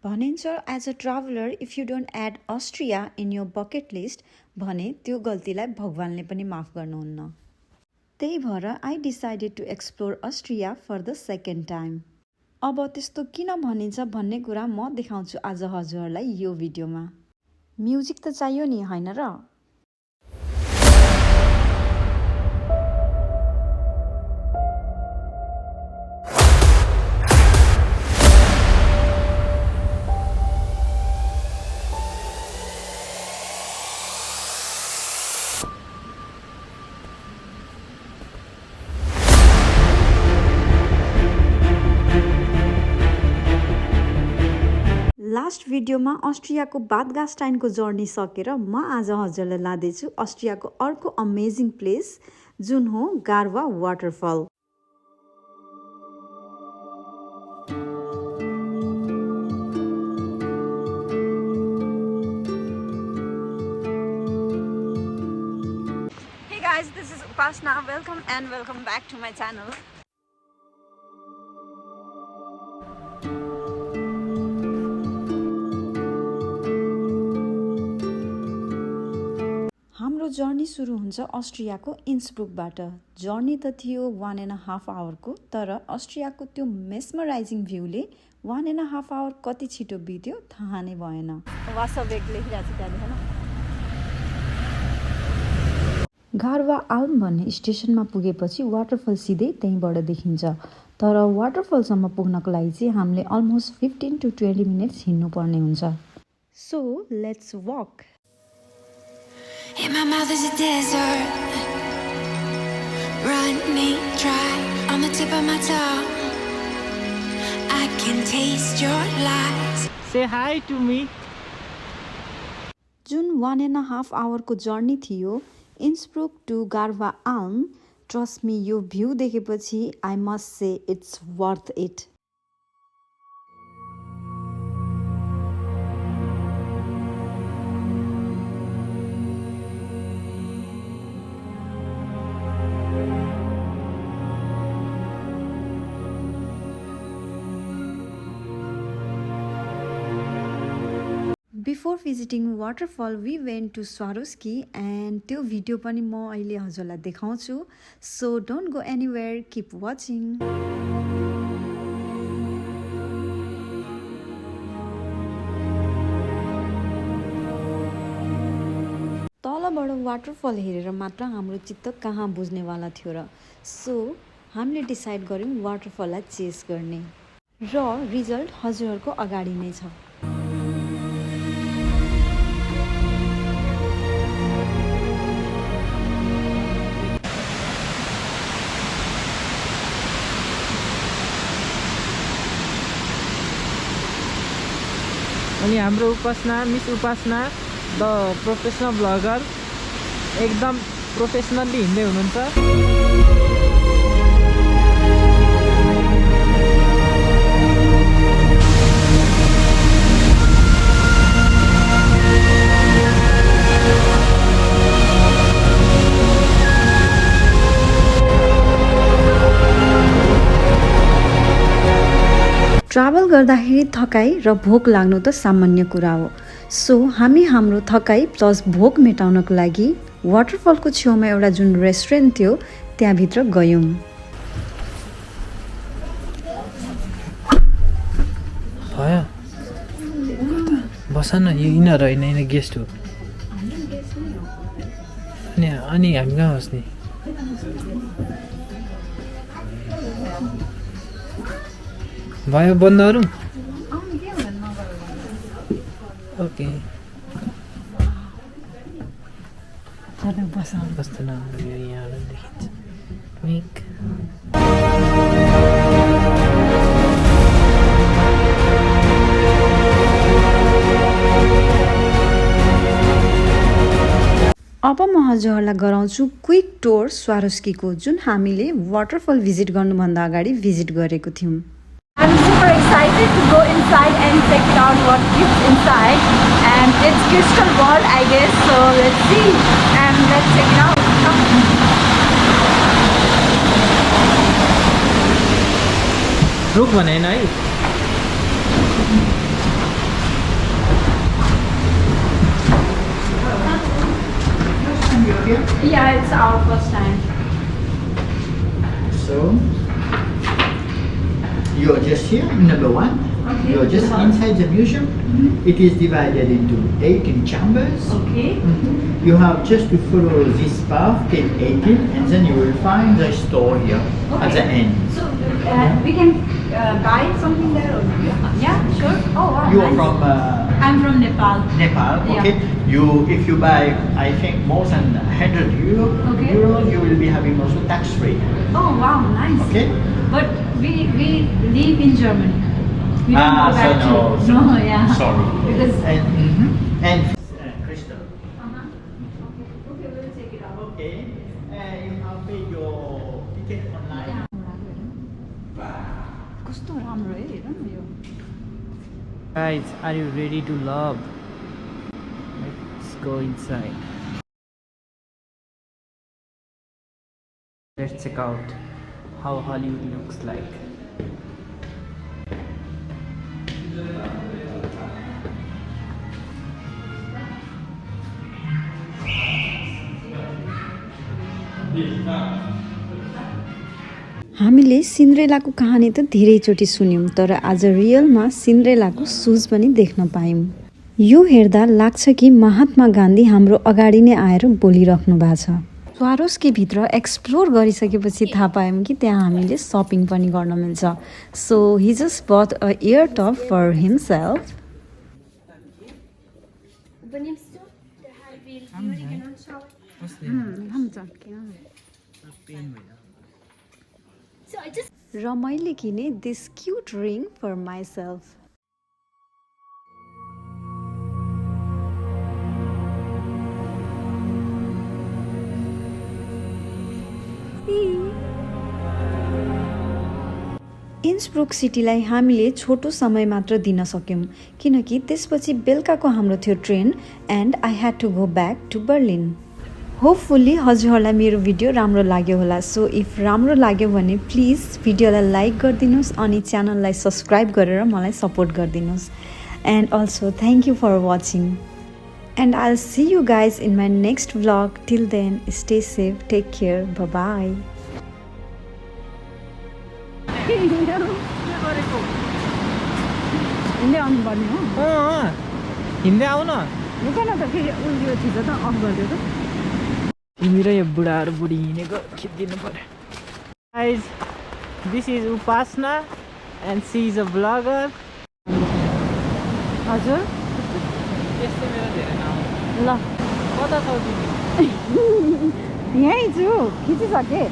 भनिन्छ as a traveller if you don't add Austria in your bucket list भने त्यो गल्तीलाई भगवानले पनि माफ गर्नुहुन्न। त्यही भएर I decided to explore Austria for the second time. अब त्यस्तो किन भनिन्छ भन्ने कुरा म देखाउँछु आज हजुरहरूलाई यो भिडियोमा। म्युजिक त चाहियो नि हैन र? लास्ट भिडियोमा अस्ट्रियाको बादगास्टाइनको जर्नी सकेर म आज हजुरलाई लाँदैछु अस्ट्रियाको अर्को अमेजिङ प्लेस जुन हो गारवा waterfall. Hey guys, this is Upasna. Welcome back to my channel. हाम्रो जर्नी सुरु हुन्छ अस्ट्रियाको इन्सब्रुकबाट। जर्नी त थियो 1.5 आवरको, तर अस्ट्रियाको त्यो मेस्मराइजिङ भ्यूले 1.5 आवर कति छिटो बित्यो थाहा नै भएन। गारवा आल्म भन्ने स्टेसनमा पुगेपछि वाटरफल सिधै त्यहीँबाट देखिन्छ, तर वाटरफलसम्म पुग्नको लागि चाहिँ हामीले अलमोस्ट 15 to 20 मिनट्स हिँड्नुपर्ने हुन्छ। So let's walk. In my mouth is a desert, running dry on the tip of my tongue. I can taste your lies. Say hi to me. जुन 1.5 आवरको जर्नी थियो Innsbruck to Garwa Alm, trust me यो view देखेपछि I must say it's worth it. Before visiting waterfall we went to Swarovski and त्यो video पनि म अहिले हजुरलाई देखाउँछु। So don't go anywhere, keep watching. तलबाट वाटरफल हेरेर मात्र हाम्रो चित्त कहाँ बुझ्नेवाला थियो र। सो हामीले डिसाइड गऱ्यौँ वाटरफललाई चेस गर्ने र रिजल्ट हजुरहरूको अगाडि नै छ। अनि हाम्रो Upasana, miss Upasana the professional blogger एकदम प्रोफेसनल्ली हिँड्दै हुनुहुन्छ। ट्राभल गर्दाखेरि थकाइ र भोक लाग्नु त सामान्य कुरा हो। सो हामी हाम्रो थकाइ प्लस भोक मेटाउनको लागि वाटरफलको छेउमा एउटा जुन रेस्टुरेन्ट थियो त्यहाँभित्र गयौँ। भयो बस न, यो यिनीहरू होइन, यिनीहरू गेस्ट हो। अनि हामी कहाँ बस्ने? भयो बन्दहरू? ओके कस्तो राम्रो यो यहाँबाट देखिन्छ। अब म हजुरहरूलाई गराउँछु क्विक टुर स्वारोस्कीको, जुन हामीले वाटरफल भिजिट गर्नुभन्दा अगाडि भिजिट गरेको थियौँ। I'm super excited to go inside and check it out what is inside, and it's crystal world I guess, so let's see and let's check it out. रुक भने है। Yeah, it's our first time. So you're just here, number one. Okay. You're just inside the museum. It is divided into 18 chambers. Okay. You have just to follow this path till 18, and then you will find the store here at the end. So we can buy something there. Or, yeah, sure. Oh, wow. You are nice. from I'm from Nepal. Nepal, Yeah. okay? If you buy, I think more than 100 Okay. euros, you will be having also tax free. Oh, wow, nice. Okay? But we live in Germany. We don't go back to. No, yeah. Sorry. Because. And crystal. Okay, we'll take it out. Okay. You have paid your ticket online. कस्तो राम्रो है हेर न यो. Guys, are you ready to love? Let's go inside. Let's check out how Hollywood looks like. हामीले सिन्ड्रेलाको कहानी त धेरैचोटि सुन्यौँ, तर आज रियलमा सिन्ड्रेलाको सुज पनि देख्न पायौँ। यो हेर्दा लाग्छ कि महात्मा गान्धी हाम्रो अगाडि नै आएर बोलिराख्नु भएको छ। स्वारोस्की भित्र एक्सप्लोर गरिसकेपछि थाहा पायौँ कि त्यहाँ हामीले सपिङ पनि गर्न मिल्छ। So he just bought a ear top for himself. र मैले किने this cute ring for myself. Innsbruck सिटीलाई हामीले छोटो समय मात्र दिन सक्यौँ, किनकि त्यसपछि बेलुकाको हाम्रो थियो train and I had to go back to Berlin. Hopefully हजुरहरूलाई मेरो भिडियो राम्रो लाग्यो होला। सो इफ राम्रो लाग्यो भने प्लिज भिडियोलाई लाइक गरिदिनुहोस् अनि च्यानललाई सब्सक्राइब गरेर मलाई सपोर्ट गरिदिनुहोस्। And also thank you for watching and I will see you guys in my next vlog. Till then stay safe, take care, bye. हिँड्दै आउनुपर्ने हो. हिँड्दै आउन निकै न त फेरि उयो थिच त अफ गरिदियो त. तिमी र यो बुढाहरू बुढी हिँडेको खिचिदिनु पर्यो। Guys, this is Upasna and she is a vlogger. हजुर त्यस्तै मेरो धेरै नाम ल कता छौ तिमी? यहीँ छु, खिचिसकेँ.